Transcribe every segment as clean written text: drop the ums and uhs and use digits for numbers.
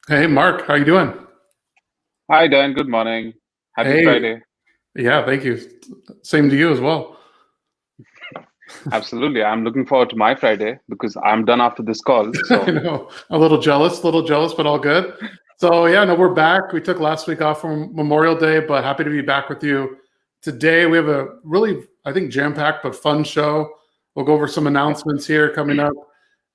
Hey, Mark, how you doing? Hi, Dan. Good morning. Happy Hey, Friday. yeah, thank you. Same to you as well. Absolutely. I'm looking forward to my Friday because I'm done after this call. I So, know, a little jealous, but all good. So yeah, no, we're back. We took last week off from Memorial Day, but happy to be back with you today. We have a really, I think, jam-packed but fun show. We'll go over some yeah. announcements here coming up,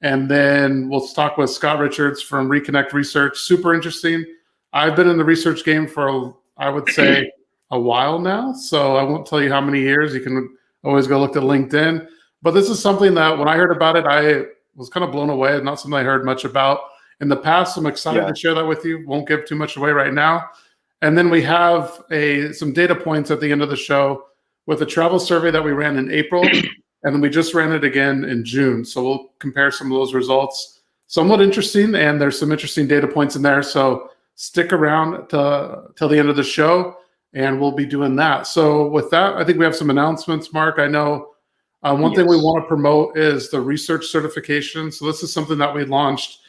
and then we'll talk with Scott Richards from Reconnect Research. Super interesting. I've been in the research game for, I would say, a while now. So I won't tell you how many years. You can always go look at LinkedIn. But this is something that when I heard about it, I was kind of blown away. Not something I heard much about in the past. I'm excited Yeah. to share that with you. Won't give too much away right now. And then we have some data points at the end of the show with a travel survey that we ran in April, and then we just ran it again in June. So we'll compare some of those results. Somewhat interesting, and there's some interesting data points in there. So stick around till the end of the show, and we'll be doing that. So with that, I think we have some announcements, Mark. I know one thing we Yes. want to promote is the research certification. So this is something that we launched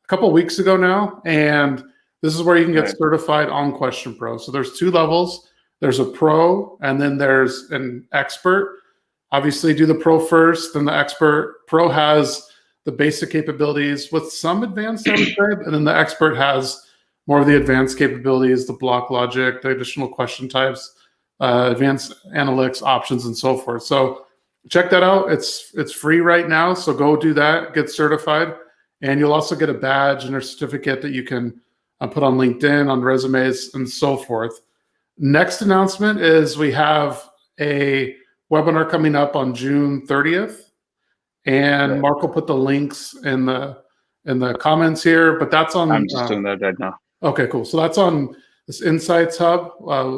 a couple of weeks ago now, and this is where you can get Right. certified on QuestionPro. So there's two levels. There's a pro, and then there's an expert. Obviously, do the pro first, then the expert. Pro has the basic capabilities with some advanced, I would say, and then the expert has more of the advanced capabilities, the block logic, the additional question types, advanced analytics options, and so forth. So check that out. It's free right now, so go do that, get certified, and you'll also get a badge and a certificate that you can put on LinkedIn, on resumes, and so forth. Next announcement is we have a webinar coming up on June 30th, and Right. Mark will put the links in the comments here. But that's on. I'm just doing that right now. Okay, cool. So that's on this Insights Hub,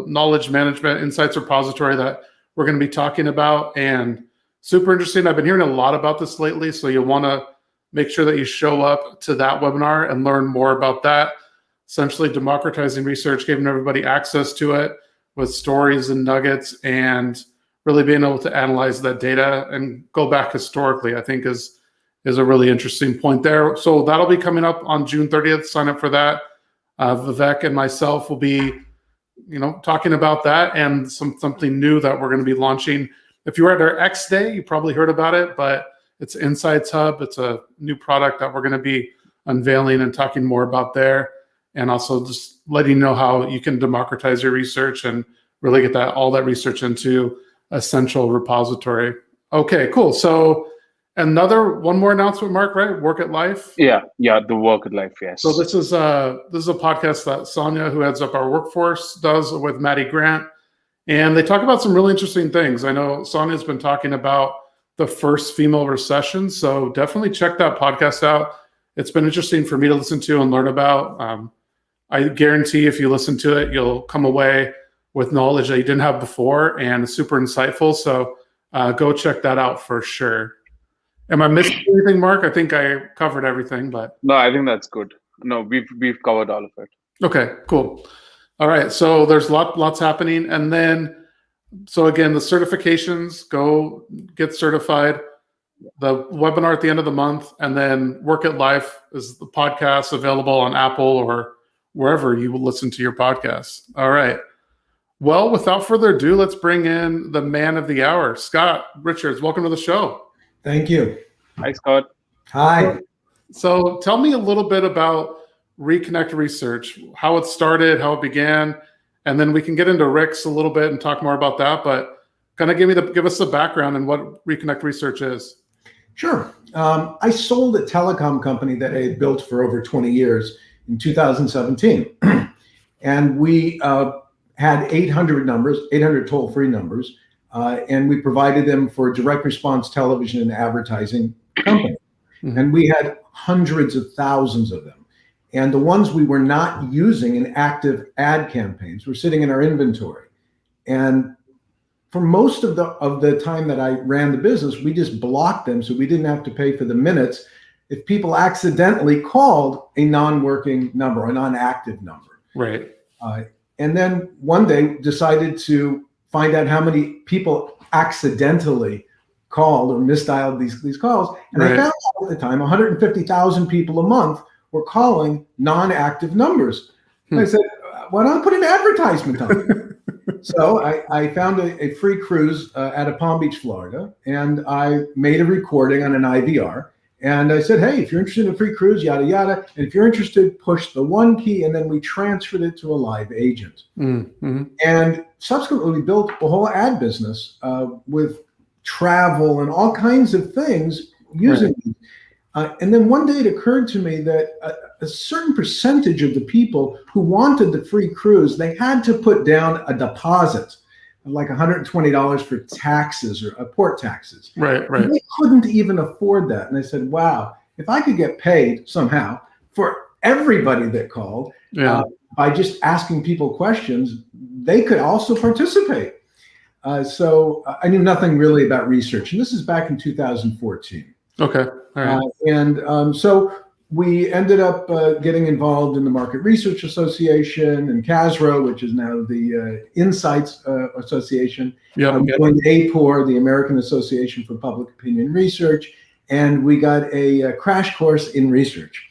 knowledge management insights repository that we're going to be talking about, and super interesting. I've been hearing a lot about this lately, so you'll want to make sure that you show up to that webinar and learn more about that. Essentially, democratizing research, giving everybody access to it with stories and nuggets, and really being able to analyze that data and go back historically, I think is a really interesting point there. So that'll be coming up on June 30th. Sign up for that. Vivek and myself will be, talking about that and something new that we're going to be launching. If you were at our X Day, you probably heard about it, but it's Insights Hub. It's a new product that we're going to be unveiling and talking more about there, and also just letting you know how you can democratize your research and really get all that research into a central repository. Okay, cool. So one more announcement, Mark, right? Work at Life. Yeah. Yeah. The work at life. So Yes. this is a podcast that Sonia, who heads up our workforce, does with Maddie Grant, and they talk about some really interesting things. I know Sonia's been talking about the first female recession, so definitely check that podcast out. It's been interesting for me to listen to and learn about. I guarantee if you listen to it, you'll come away with knowledge that you didn't have before, and it's super insightful. So go check that out for sure. Am I missing anything, Mark? I think I covered everything, but No, I think that's good. No, we've covered all of it. okay, cool. All right, so there's lots happening, and then so again, the certifications, go get certified. The webinar at the end of the month, and then Work at Life is the podcast available on Apple or wherever you will listen to your podcasts. All right. Well, without further ado, let's bring in the man of the hour, Scott Richards. Welcome to the show. Thank you. Hi, Scott. Hi. So tell me a little bit about Reconnect Research, how it started, how it began, and then we can get into Rick's a little bit and talk more about that. But kind of give us the background and what Reconnect Research is. Sure. I sold a telecom company that I had built for over 20 years in 2017. And we had 800 numbers, 800 toll-free numbers, and we provided them for direct response television and advertising company. Mm-hmm. And we had hundreds of thousands of them. And the ones we were not using in active ad campaigns were sitting in our inventory. And for most of the time that I ran the business, we just blocked them so we didn't have to pay for the minutes if people accidentally called a non-working number, a non-active number. Right. And then one day decided to find out how many people accidentally called or misdialed these calls. And Right. I found out at the time 150,000 people a month were calling non-active numbers. I said, why don't I put an advertisement on it? So I found a free cruise out of Palm Beach, Florida, and I made a recording on an IVR. And I said, hey, if you're interested in a free cruise, yada, yada. And if you're interested, push the 1 key. And then we transferred it to a live agent. Mm-hmm. And subsequently, we built a whole ad business with travel and all kinds of things using it. And then one day it occurred to me that a certain percentage of the people who wanted the free cruise, they had to put down a deposit of like $120 for taxes or port taxes. Right. And they couldn't even afford that. And I said, wow, if I could get paid somehow for everybody that called by just asking people questions, they could also participate. So I knew nothing really about research. And this is back in 2014. Okay. All right. So we ended up getting involved in the Market Research Association and CASRO, which is now the Insights Association. We joined APOR, the American Association for Public Opinion Research, and we got a crash course in research.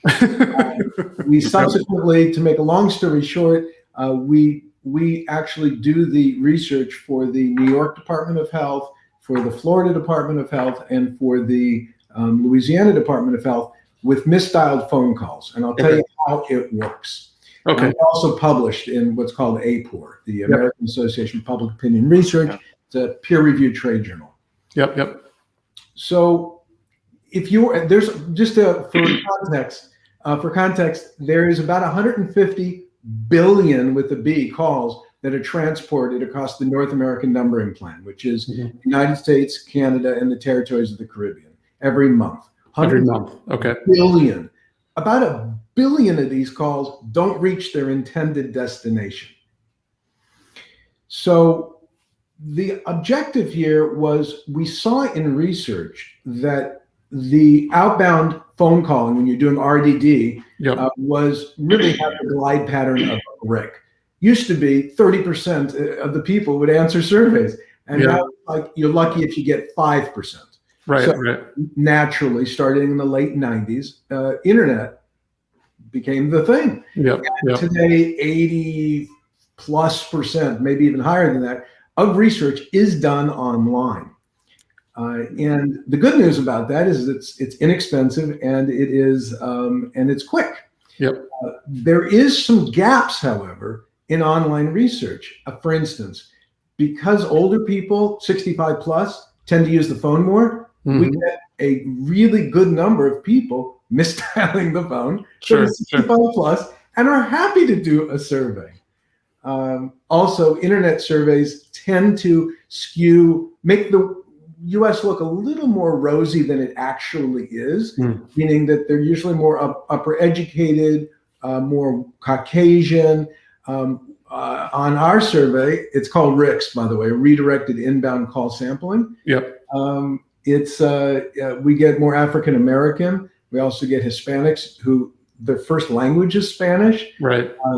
We subsequently, to make a long story short, we actually do the research for the New York Department of Health, for the Florida Department of Health, and for the Louisiana Department of Health with misdialed phone calls. And I'll tell you how it works. Okay. We also published in what's called APOR, the American Association for Public Opinion Research. It's a peer-reviewed trade journal. Yep. So if there's just for context, there is about 150 billion with a B calls that are transported across the North American numbering plan, which is the United States, Canada, and the territories of the Caribbean every month. Every month. Okay. Billion. About 1 billion of these calls don't reach their intended destination. So the objective here was we saw in research that the outbound phone calling when you're doing RDD was really have the glide pattern of a brick. Used to be 30% of the people would answer surveys. And now like you're lucky if you get 5%. Right. Naturally, starting in the late 90s, internet became the thing. Today, 80+%, maybe even higher than that, of research is done online. And the good news about that is it's inexpensive and it is and it's quick. There is some gaps, however, in online research. For instance, because older people, 65 plus, tend to use the phone more, we get a really good number of people misdialing the phone, 65 plus, and are happy to do a survey. Also, internet surveys tend to make the U.S. look a little more rosy than it actually is, meaning that they're usually more upper educated, more Caucasian. On our survey, it's called RICS, by the way, Redirected Inbound Call Sampling. We get more African American. We also get Hispanics who their first language is Spanish.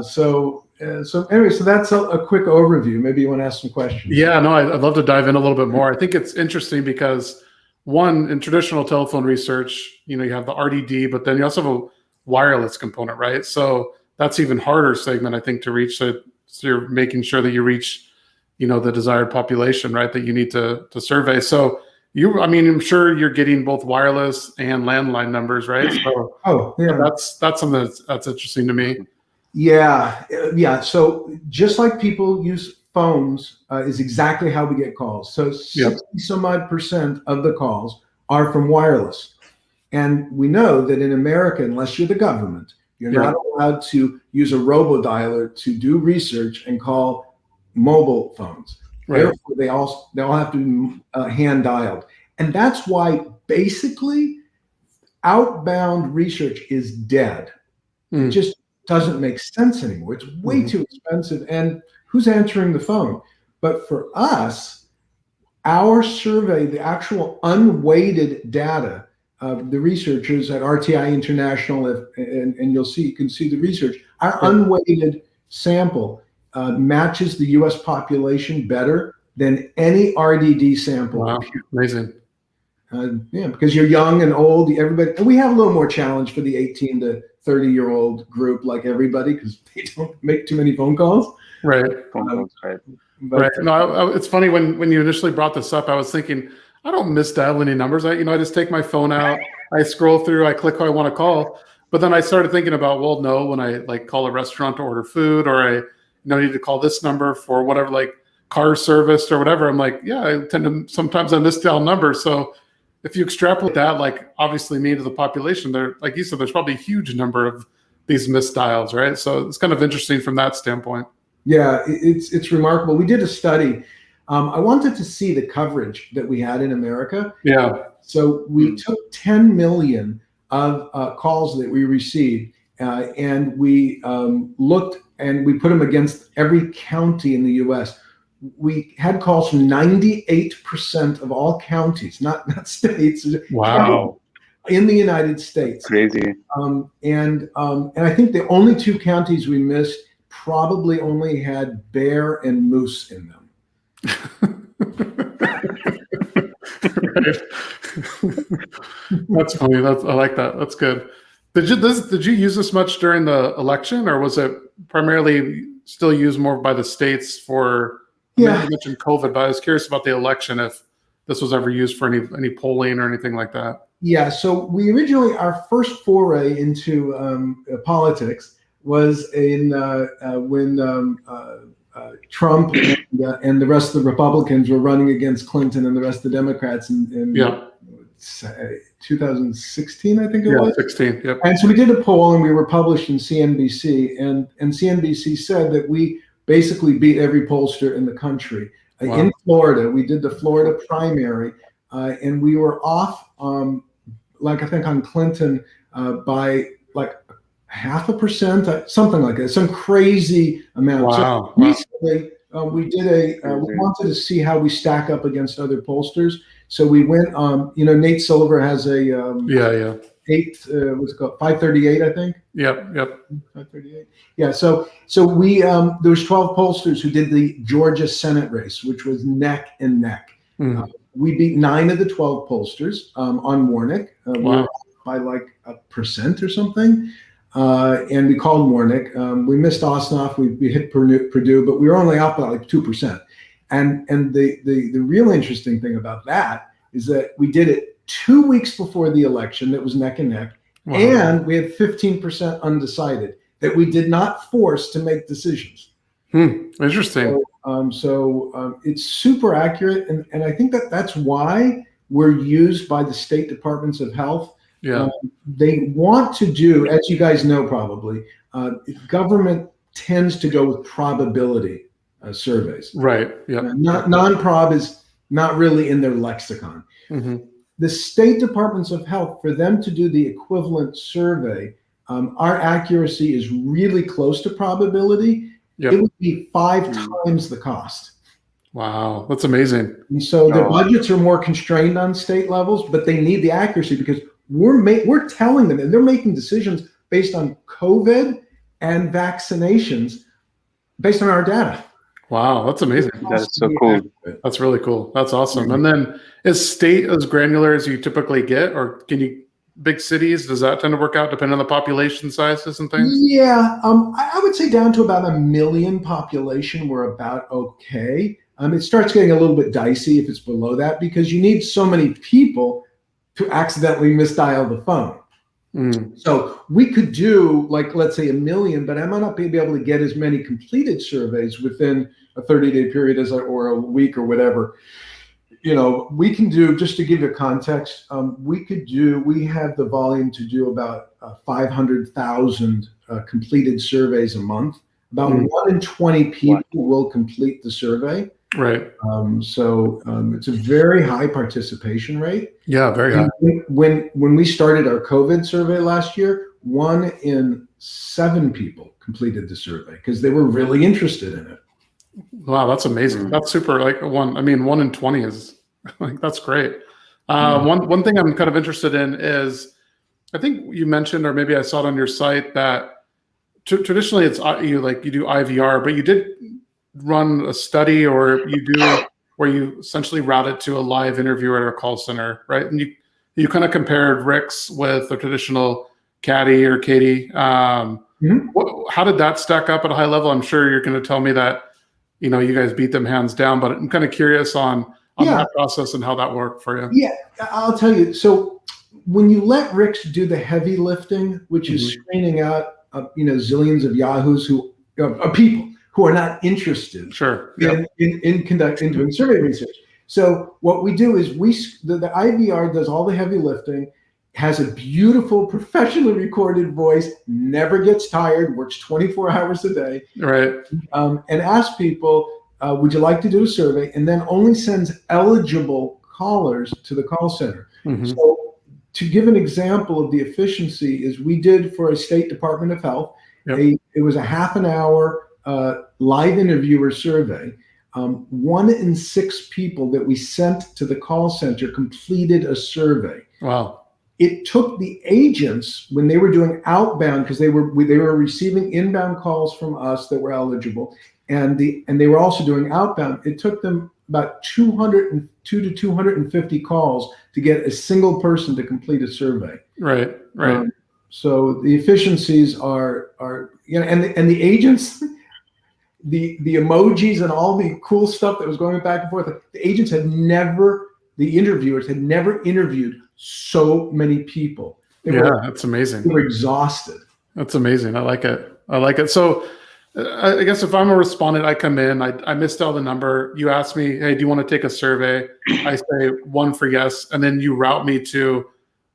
So that's a quick overview. Maybe you want to ask some questions. Yeah, no, I'd love to dive in a little bit more. I think it's interesting because one, in traditional telephone research, you have the RDD, but then you also have a wireless component, right? So that's even harder segment, I think, to reach. So you're making sure that you reach, the desired population, right? That you need to survey. So I'm sure you're getting both wireless and landline numbers, right? So, that's something that's interesting to me. So just like people use phones is exactly how we get calls. So 60 some odd % of the calls are from wireless. And we know that in America, unless you're the government, you're not allowed to use a robodialer to do research and call mobile phones. Therefore, they all have to be hand dialed. And that's why basically outbound research is dead. It just doesn't make sense anymore. It's way too expensive. And who's answering the phone? But for us, our survey, the actual unweighted data, the researchers at RTI International, and you can see the research, our unweighted sample matches the US population better than any RDD sample. Wow, amazing. Because you're young and old, everybody, and we have a little more challenge for the 18 to 30-year-old group like everybody because they don't make too many phone calls. Right. Phone calls, right. But, Right. No, it's funny when you initially brought this up, I was thinking, I don't misdial any numbers. I just take my phone out, I scroll through, I click who I want to call. But then I started thinking about, well, no, when I like call a restaurant to order food, or I need to call this number for whatever, like car service or whatever. I'm like, yeah, I tend to sometimes I misdial numbers. So if you extrapolate that, like obviously me to the population, there, like you said, there's probably a huge number of these misdials, right? So it's kind of interesting from that standpoint. Yeah, it's remarkable. We did a study. I wanted to see the coverage that we had in America. Yeah. So we took 10 million of calls that we received, and we looked and we put them against every county in the U.S. We had calls from 98% of all counties, not states. Wow. In the United States. Crazy. And I think the only two counties we missed probably only had bear and moose in them. Right. That's funny. I like that. That's good. Did you use this much during the election, or was it primarily still used more by the states for? Yeah. You mentioned COVID, but I was curious about the election, if this was ever used for any polling or anything like that. Yeah. So we originally, our first foray into politics was in when Trump and the rest of the Republicans were running against Clinton and the rest of the Democrats in 2016, I think it was. 16. Yep. And so we did a poll, and we were published in CNBC, and CNBC said that we basically beat every pollster in the country. Wow. In Florida, we did the Florida primary, and we were off, like I think on Clinton by like 0.5%, something like that, some crazy amount. Wow. So recently, we did we wanted to see how we stack up against other pollsters. So we went, Nate Silver has a what's it called, 538, I think. Yep. 538. Yeah. So we there was 12 pollsters who did the Georgia Senate race, which was neck and neck. Mm. We beat 9 of the 12 pollsters on Warnick. We were by like 1% or something. And we called Warnick. We missed Osnoff. We hit Purdue, but we were only up by like 2%. And the real interesting thing about that is that we did it 2 weeks before the election. That was neck and neck. Wow. And we had 15% undecided that we did not force to make decisions. Interesting. So it's super accurate. And I think that's why we're used by the state departments of health. Yeah. They want to do, as you guys know probably, government tends to go with probability surveys. Right. Yeah. Non-prob is not really in their lexicon. Mm-hmm. The state departments of health, for them to do the equivalent survey, our accuracy is really close to probability. Yep. It would be 5 times the cost. Wow, that's amazing. And so their budgets are more constrained on state levels, but they need the accuracy because we're telling them, and they're making decisions based on COVID and vaccinations based on our data. Wow, that's amazing. That's so cool. That's really cool. That's awesome. And then is state as granular as you typically get, or big cities, does that tend to work out depending on the population sizes and things? Yeah, I would say down to about 1 million population, we're about okay. It starts getting a little bit dicey if it's below that because you need so many people to accidentally misdial the phone. So we could do like, let's say 1 million, but I might not be able to get as many completed surveys within a 30-day period or a week or whatever. We can do, just to give you context, we have the volume to do about 500,000 completed surveys a month. About 1 in 20 people will complete the survey. Right. So it's a very high participation rate. Yeah, very high. When we started our COVID survey last year, 1 in 7 people completed the survey because they were really interested in it. Wow, that's amazing. That's super. Like 1 in 20 is like, that's great. One thing I'm kind of interested in is, I think you mentioned, or maybe I saw it on your site, that traditionally it's you do IVR, but you did run a study, or you do where you essentially route it to a live interviewer at a call center, right? And you kind of compared RICS with the traditional Caddy or Katie. Mhm. How did that stack up at a high level? I'm sure you're going to tell me that, you guys beat them hands down, but I'm kind of curious on Yeah. that process and how that worked for you. Yeah, I'll tell you. So when you let Ricks do the heavy lifting, which is Mhm. screening out, zillions of yahoos people who are not interested Sure. Yeah. in doing survey research. So what we do is the IVR does all the heavy lifting, has a beautiful, professionally recorded voice, never gets tired, works 24 hours a day, Right. and asks people, would you like to do a survey? And then only sends eligible callers to the call center. Mhm. So to give an example of the efficiency is we did for a state Department of Health, Yep. it was a half an hour live interviewer survey. 1 in 6 people that we sent to the call center completed a survey. Wow. It took the agents, when they were doing outbound, because they were receiving inbound calls from us that were eligible, and they were also doing outbound. It took them about 202 to 250 calls to get a single person to complete a survey. Right. Right. So the efficiencies are and the agents, the emojis and all the cool stuff that was going back and forth. The interviewers had never interviewed so many people. That's amazing. They were exhausted. That's amazing. I like it. So I guess if I'm a respondent, I come in, I misdial the number. You ask me, hey, do you want to take a survey? I say 1 for yes. And then you route me to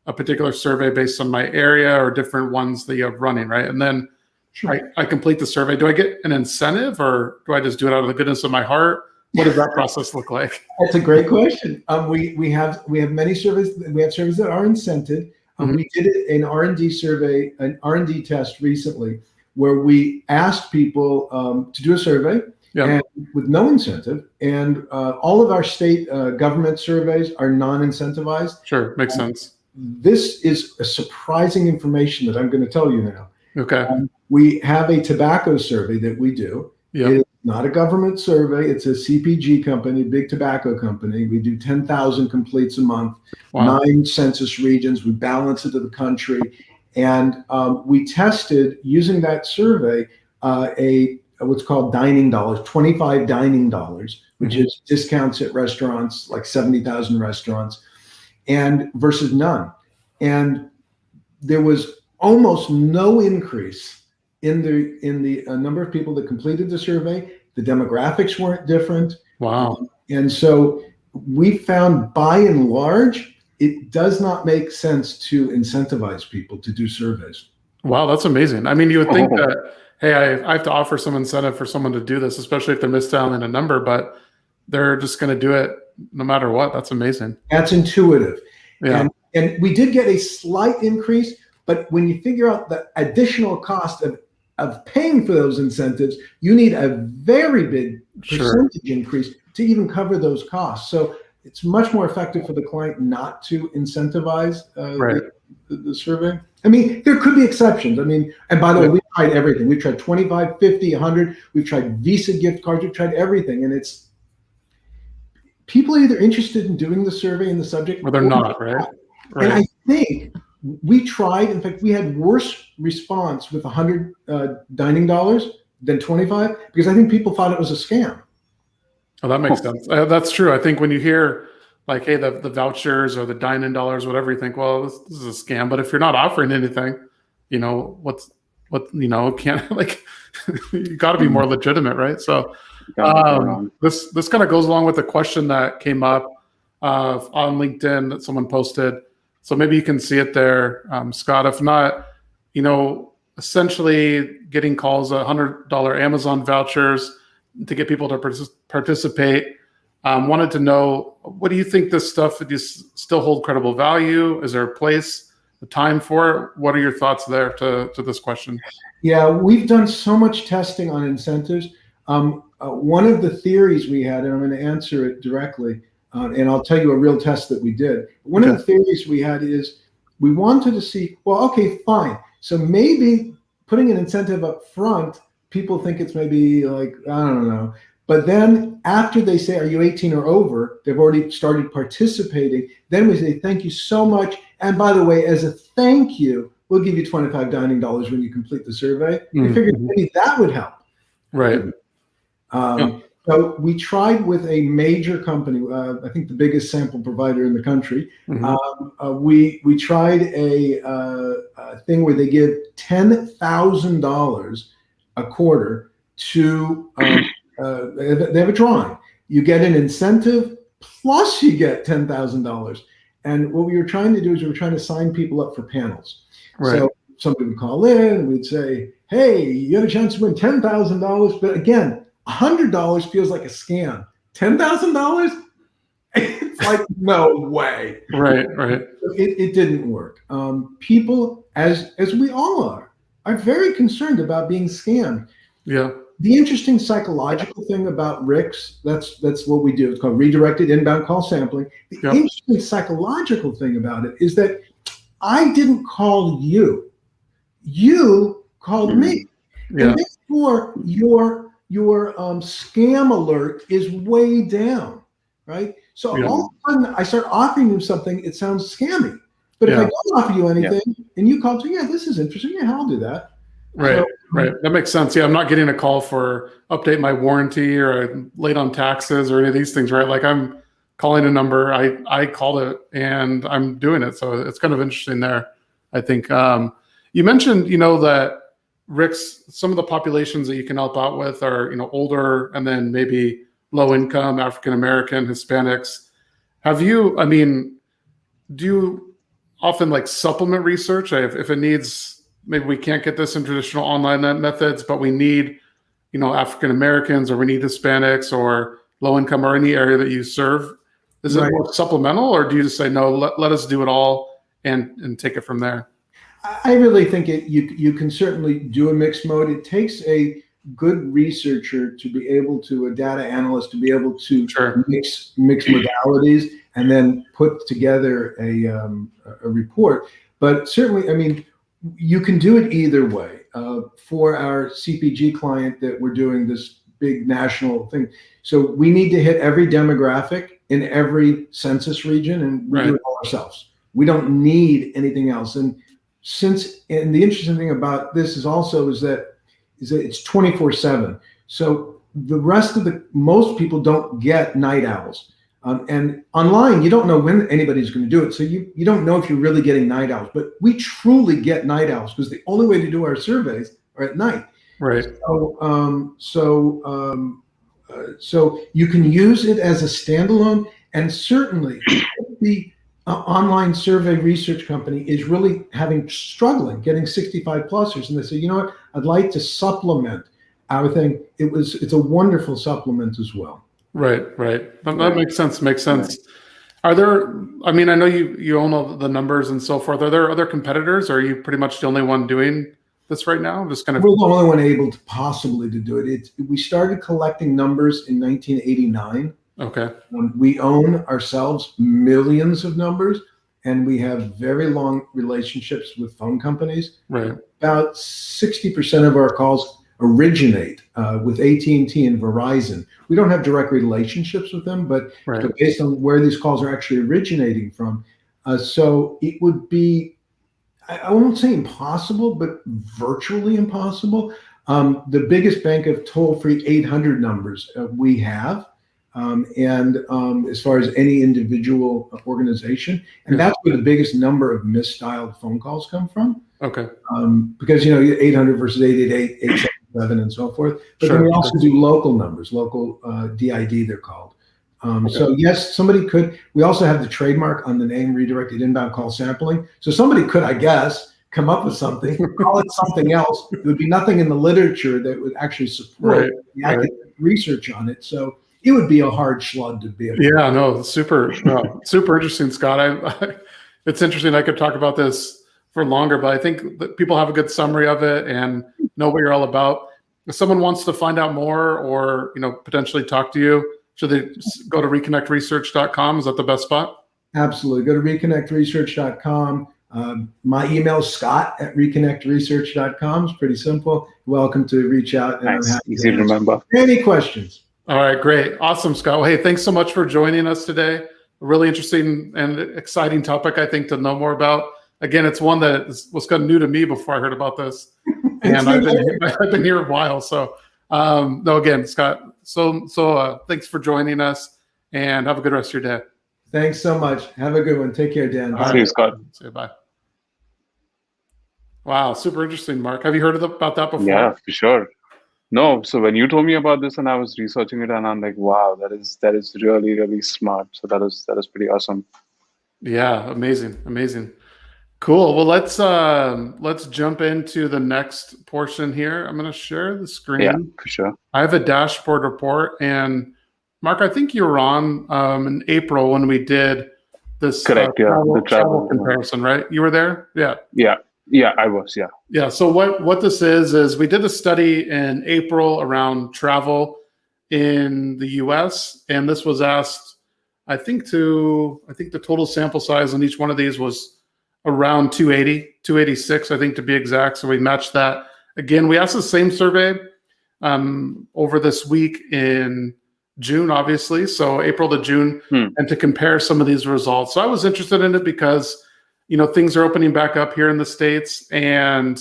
a particular survey based on my area or different ones that you have running, right? And then Sure. I complete the survey. Do I get an incentive or do I just do it out of the goodness of my heart? What does that process look like? That's a great question. We have many surveys. We have surveys that are incented. We did an R&D survey, an R&D test recently, where we asked people to do a survey and with no incentive. And all of our state government surveys are non-incentivized. Sure, makes sense. This is a surprising information that I'm going to tell you now. Okay. We have a tobacco survey that we do. Yep. It is not a government survey. It's a CPG company, big tobacco company. We do 10,000 completes a month, Wow. 9 census regions. We balance it to the country. And we tested, using that survey, what's called dining dollars, 25 dining dollars, which is discounts at restaurants, like 70,000 restaurants, and versus none. And there was almost no increase in the number of people that completed the survey. The demographics weren't different. Wow. And so we found, by and large, it does not make sense to incentivize people to do surveys. Wow, that's amazing. I mean, you would think that, hey, I have to offer some incentive for someone to do this, especially if they're misdialing a number, but they're just going to do it no matter what. That's amazing. That's intuitive. Yeah. And we did get a slight increase, but when you figure out the additional cost of paying for those incentives, you need a very big percentage increase to even cover those costs. So it's much more effective for the client not to incentivize the survey. I mean, there could be exceptions. I mean, and by the way, we've tried everything. We've tried 25, 50, 100. We've tried Visa gift cards. We've tried everything. And it's, people are either interested in doing the survey and the subject, or they're not, right? And I think we tried, in fact, we had worse response with 100 dining dollars than 25, because I think people thought it was a scam. Oh, that makes sense. That's true. I think when you hear like, hey, the vouchers or the dine-in dollars, whatever, you think, well, this is a scam. But if you're not offering anything, what can't, like, you got to be more legitimate, right? So this kind of goes along with the question that came up on LinkedIn that someone posted. So maybe you can see it there, Scott. If not, essentially getting calls, $100 Amazon vouchers to get people to participate. Wanted to know, what do you think this stuff, do you still hold credible value? Is there a place, a time for it? What are your thoughts there to this question? Yeah, we've done so much testing on incentives. One of the theories we had, and I'm going to answer it directly, and I'll tell you a real test that we did. One of the theories we had is we wanted to see, well, okay, fine. So maybe putting an incentive up front, people think it's maybe like, I don't know. But then after they say, are you 18 or over, they've already started participating. Then we say, thank you so much. And by the way, as a thank you, we'll give you $25 dining dollars when you complete the survey. We Mhm. figured maybe that would help. Right. So we tried with a major company, I think the biggest sample provider in the country. Mhm. We tried a thing where they give $10,000 a quarter to, they have a drawing. You get an incentive plus you get $10,000. And what we were trying to do is we were trying to sign people up for panels. Right. So somebody would call in and we'd say, hey, you have a chance to win $10,000. But again, $100 feels like a scam. $10,000? It's like, no way. Right. It didn't work. People, as we all are very concerned about being scammed. Yeah. The interesting psychological thing about RICs, that's what we do. It's called redirected inbound call sampling. The interesting psychological thing about it is that I didn't call you. You called me. Yeah. And therefore, your scam alert is way down, right? So all of a sudden, I start offering you something, it sounds scammy. But if I don't offer you anything, and you call to, this is interesting, I'll do that. Right, So, right. That makes sense. Yeah, I'm not getting a call for update my warranty or I'm late on taxes or any of these things, right? Like I'm calling a number, I called it and I'm doing it. So it's kind of interesting there. I think you mentioned, that RICs, some of the populations that you can help out with are, older and then maybe low income, African American, Hispanics. Do you often like supplement research if it needs? Maybe we can't get this in traditional online methods, but we need, African Americans or we need Hispanics or low income or any area that you serve. Is it more supplemental, or do you just say, no, let us do it all and take it from there? I really think you can certainly do a mixed mode. It takes a good researcher to be able to, a data analyst to be able to mix modalities and then put together a report. But certainly, you can do it either way. For our CPG client that we're doing this big national thing, so we need to hit every demographic in every census region, and we do it all ourselves. We don't need anything else. And the interesting thing about this is that it's 24/7. So the rest of most people don't get night owls. And online, you don't know when anybody's going to do it. So you don't know if you're really getting night owls, but we truly get night owls because the only way to do our surveys are at night. Right. So you can use it as a standalone, and certainly the online survey research company is really struggling getting 65 plusers, and they say, you know what, I'd like to supplement our thing. It's a wonderful supplement as well. Right. That makes sense. Are there, I know you own all the numbers and so forth. Are there other competitors, or are you pretty much the only one doing this right now? We're the only one able to possibly to do it. We started collecting numbers in 1989. Okay. We own ourselves millions of numbers, and we have very long relationships with phone companies. Right. About 60% of our calls originate with AT&T and Verizon. We don't have direct relationships with them, but based on where these calls are actually originating from. So it would be, I won't say impossible, but virtually impossible. The biggest bank of toll-free 800 numbers we have, and as far as any individual organization, and that's where the biggest number of misdialed phone calls come from. Okay. Because 800 versus 888, 877, and so forth. But then we also do local numbers, local DID they're called. So yes, somebody could. We also have the trademark on the name, redirected inbound call sampling. So somebody could, I guess, come up with something, call it something else. There would be nothing in the literature that would actually support the academic research on it. So it would be a hard slug to be able to. Yeah, no, super interesting, Scott. It's interesting. I could talk about this for longer, but I think that people have a good summary of it and know what you're all about. If someone wants to find out more or potentially talk to you, should they go to reconnectresearch.com? Is that the best spot? Absolutely. Go to reconnectresearch.com. My email is scott@reconnectresearch.com. It's pretty simple. Welcome to reach out. And nice. Easy to remember. Any questions? All right, great. Awesome, Scott. Well, hey, thanks so much for joining us today. A really interesting and exciting topic, I think, to know more about. again, it's one that was kind of new to me before I heard about this, and I've been here a while. So no, again, Scott, thanks for joining us, and have a good rest of your day. Thanks so much. Have a good one. Take care, Dan. See you, Scott. See you, bye. Wow, super interesting, Mark. Have you heard about that before? Yeah, for sure. No, so when you told me about this and I was researching it, and I'm like, wow, that is really, really smart. So that is pretty awesome. Yeah, amazing. Cool. Well, let's jump into the next portion here. I'm going to share the screen. Yeah, for sure. I have a dashboard report, and Mark, I think you were on in April when we did this Correct. The travel comparison, right? You were there? Yeah. Yeah, I was. Yeah. Yeah. So what this is we did a study in April around travel in the U.S. and this was asked, I think the total sample size on each one of these was around 286, I think, to be exact. So we matched that. Again, we asked the same survey over this week in June, obviously. So April to June, and to compare some of these results. So I was interested in it because things are opening back up here in the States, and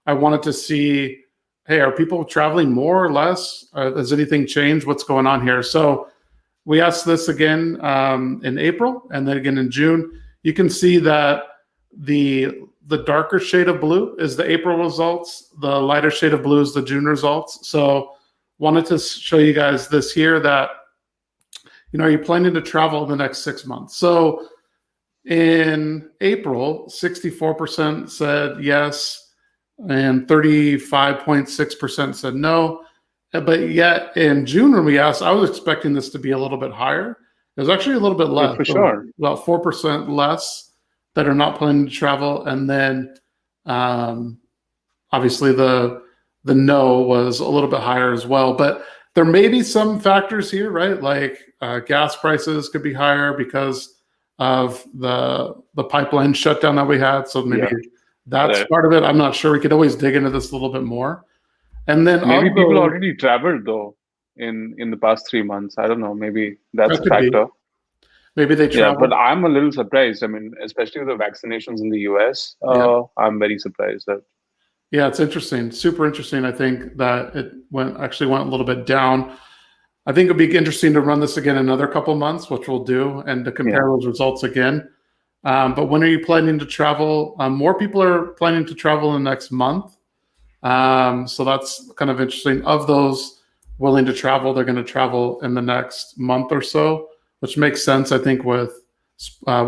I wanted to see, hey, are people traveling more or less? Has anything changed? What's going on here? So we asked this again in April, and then again in June. You can see that the darker shade of blue is the April results. The lighter shade of blue is the June results. So wanted to show you guys this here that, are you planning to travel in the next 6 months? So in April, 64% said yes, and 35.6% said no. But yet in June, when we asked, I was expecting this to be a little bit higher. It was actually a little bit less. For sure. About 4% less that are not planning to travel. And then obviously the no was a little bit higher as well. But there may be some factors here, right? Like gas prices could be higher because of the pipeline shutdown that we had. So maybe that's part of it. I'm not sure. We could always dig into this a little bit more. And then maybe people already traveled though in the past 3 months. I don't know. Maybe that's a factor. Maybe they traveled. Yeah, but I'm a little surprised. I mean, especially with the vaccinations in the US, I'm very surprised that. Yeah, it's interesting. Super interesting. I think that it went a little bit down. I think it'd be interesting to run this again another couple months, which we'll do, and to compare those results again. But when are you planning to travel? More people are planning to travel in the next month. So that's kind of interesting. Of those willing to travel, they're going to travel in the next month or so, which makes sense, I think, with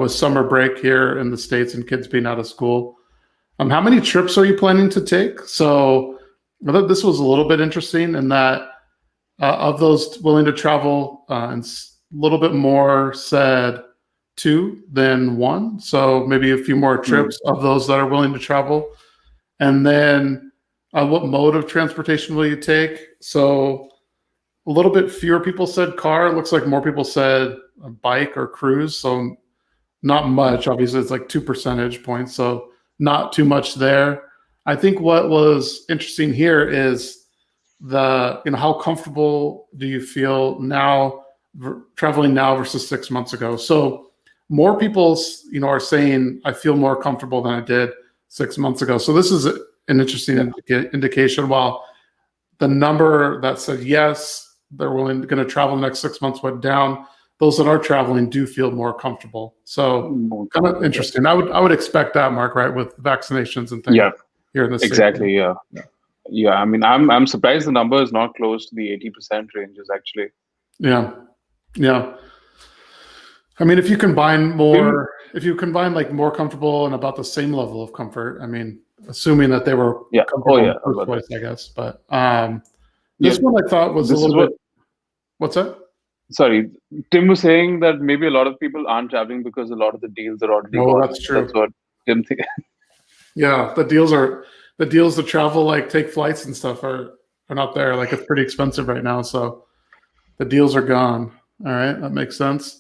summer break here in the States and kids being out of school. How many trips are you planning to take? So I thought this was a little bit interesting in that of those willing to travel, and a little bit more said 2 than 1. So maybe a few more trips of those that are willing to travel. And then what mode of transportation will you take? So a little bit fewer people said car. It looks like more people said a bike or cruise. So not much. Obviously, it's like 2 percentage points. So not too much there. I think what was interesting here is how comfortable do you feel now traveling now versus 6 months ago? So more people, are saying I feel more comfortable than I did 6 months ago. So this is an interesting indication. While the number that said yes, they're going to travel the next 6 months went down. Those that are traveling do feel more comfortable. So kind of interesting. I would expect that, Mark, right, with vaccinations and things here in the States. Exactly. Yeah. I mean, I'm surprised the number is not close to the 80% ranges actually. Yeah. I mean, if you combine like more comfortable and about the same level of comfort, I mean, assuming that they were comfortable in the first place, I guess. But this one I thought was a little bit. What's that? Sorry, Tim was saying that maybe a lot of people aren't traveling because a lot of the deals are already gone. Oh, that's true. That's what Tim thinks. Yeah, the deals to travel, like take flights and stuff, are not there. Like it's pretty expensive right now, so the deals are gone. All right, that makes sense.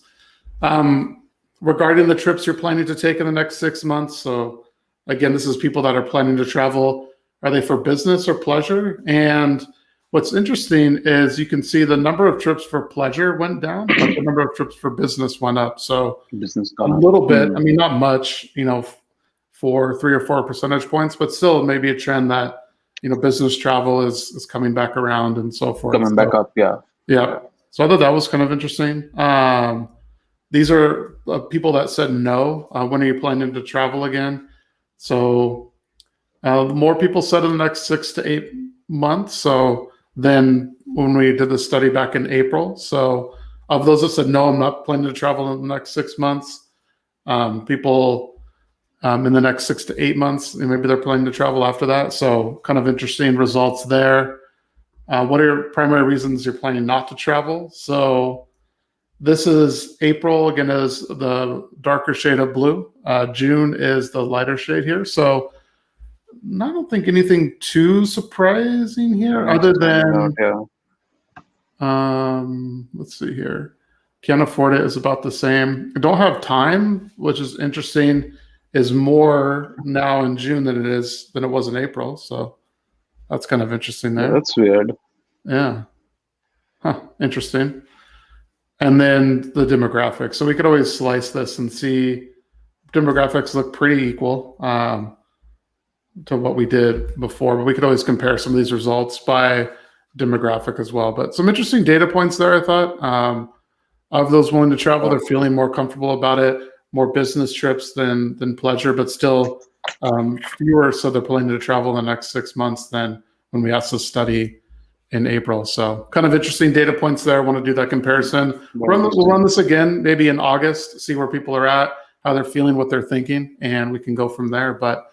Regarding the trips you're planning to take in the next 6 months, so again, this is people that are planning to travel. Are they for business or pleasure? And what's interesting is you can see the number of trips for pleasure went down, but the number of trips for business went up. So a little bit, I mean, not much, for 3 or 4 percentage points, but still maybe a trend that, business travel is coming back around and so forth. Coming back up, yeah. Yeah. So I thought that was kind of interesting. These are people that said no. When are you planning to travel again? So more people said in the next 6 to 8 months. So then when we did the study back in April, so of those that said no, I'm not planning to travel in the next 6 months, people in the next 6 to 8 months, and maybe they're planning to travel after that. So kind of interesting results there. What are your primary reasons you're planning not to travel? So this is April, again, is the darker shade of blue. June is the lighter shade here. So I don't think anything too surprising here other than, let's see here. Can't afford it is about the same. I don't have time, which is interesting, is more now in June than it was in April. So that's kind of interesting there. Yeah, that's weird. Yeah. Huh. Interesting. And then the demographics. So we could always slice this and see demographics look pretty equal to what we did before, but we could always compare some of these results by demographic as well. But some interesting data points there, I thought. Of those willing to travel, they're feeling more comfortable about it, more business trips than pleasure, but still fewer. So they're planning to travel in the next 6 months than when we asked the study in April. So kind of interesting data points there. I want to do that comparison. We'll run this again, maybe in August, see where people are at, how they're feeling, what they're thinking, and we can go from there. But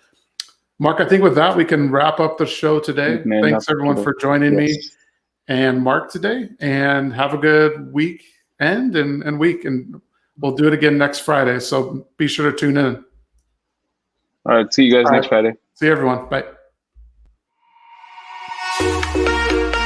Mark, I think with that, we can wrap up the show today. Thanks everyone for joining me and Mark today, and have a good weekend and week. And we'll do it again next Friday. So be sure to tune in. All right. See you guys next Friday. See you, everyone. Bye.